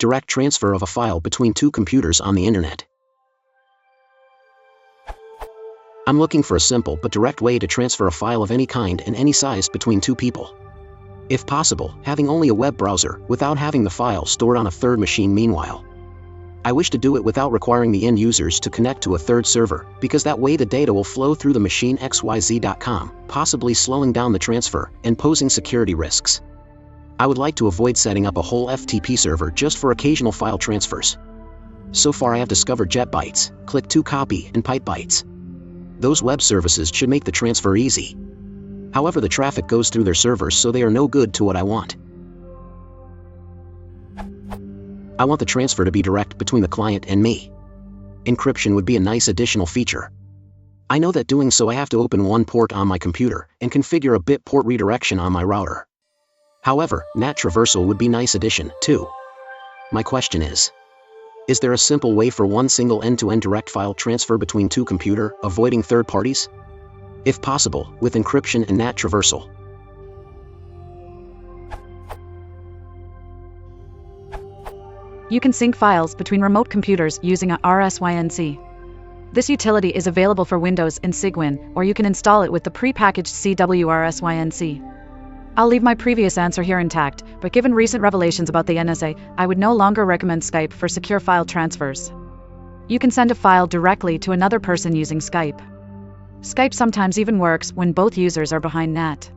direct transfer of a file between two computers on the internet. I'm looking for a simple but direct way to transfer a file of any kind and any size between two people. If possible, having only a web browser, without having the file stored on a third machine meanwhile. I wish to do it without requiring the end users to connect to a third server, because that way the data will flow through the machine xyz.com, possibly slowing down the transfer and posing security risks. I would like to avoid setting up a whole FTP server just for occasional file transfers. So far I have discovered JetBytes, Click2Copy, and PyteBytes. Those web services should make the transfer easy. However, the traffic goes through their servers, so they are no good to what I want. I want the transfer to be direct between the client and me. Encryption would be a nice additional feature. I know that doing so I have to open one port on my computer and configure a bit port redirection on my router. However, NAT traversal would be a nice addition, too. My question is there a simple way for one single end-to-end direct file transfer between two computers, avoiding third parties? If possible, with encryption and NAT traversal. You can sync files between remote computers using a RSYNC. This utility is available for Windows in Cygwin, or you can install it with the pre-packaged CWRSYNC. I'll leave my previous answer here intact, but given recent revelations about the NSA, I would no longer recommend Skype for secure file transfers. You can send a file directly to another person using Skype. Skype sometimes even works when both users are behind NAT.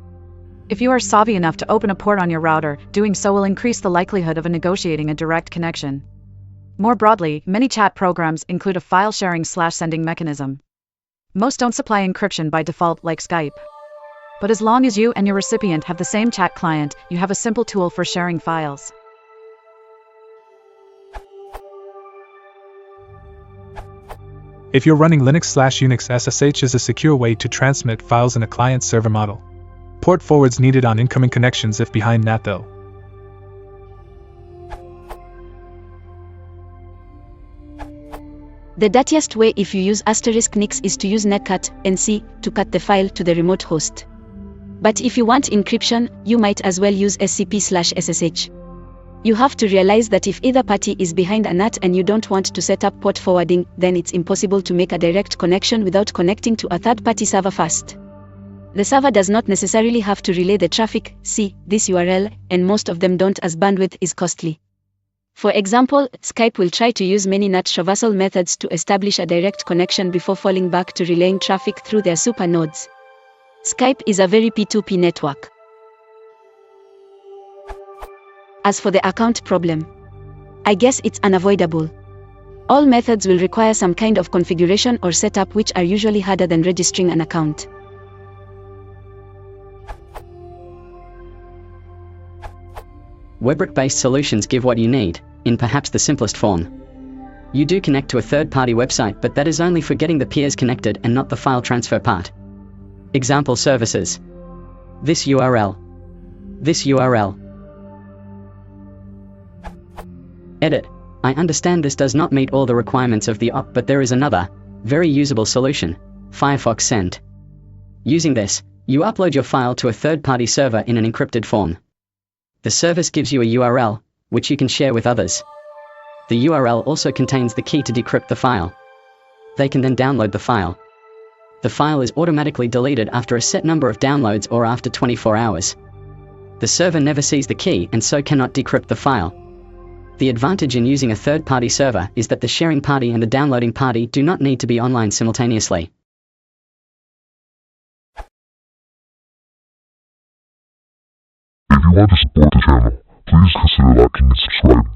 If you are savvy enough to open a port on your router, doing so will increase the likelihood of negotiating a direct connection. More broadly, many chat programs include a file sharing/sending mechanism. Most don't supply encryption by default like Skype. But as long as you and your recipient have the same chat client, you have a simple tool for sharing files. If you're running Linux/Unix, SSH is a secure way to transmit files in a client-server model. Port forwards needed on incoming connections if behind NAT though. The dirtiest way if you use *nix is to use netcat NC to cut the file to the remote host. But if you want encryption, you might as well use SCP/SSH. You have to realize that if either party is behind a NAT and you don't want to set up port forwarding, then it's impossible to make a direct connection without connecting to a third-party server first. The server does not necessarily have to relay the traffic, see this URL, and most of them don't as bandwidth is costly. For example, Skype will try to use many NAT traversal methods to establish a direct connection before falling back to relaying traffic through their super nodes. Skype is a very P2P network. As for the account problem, I guess it's unavoidable. All methods will require some kind of configuration or setup, which are usually harder than registering an account. Webroot-based solutions give what you need, in perhaps the simplest form. You do connect to a third-party website, but that is only for getting the peers connected and not the file transfer part. Example services. This URL. This URL. Edit. I understand this does not meet all the requirements of the OP, but there is another, very usable solution, Firefox Send. Using this, you upload your file to a third-party server in an encrypted form. The service gives you a URL, which you can share with others. The URL also contains the key to decrypt the file. They can then download the file. The file is automatically deleted after a set number of downloads or after 24 hours. The server never sees the key and so cannot decrypt the file. The advantage in using a third-party server is that the sharing party and the downloading party do not need to be online simultaneously. If you want to support the channel, please consider liking and subscribing.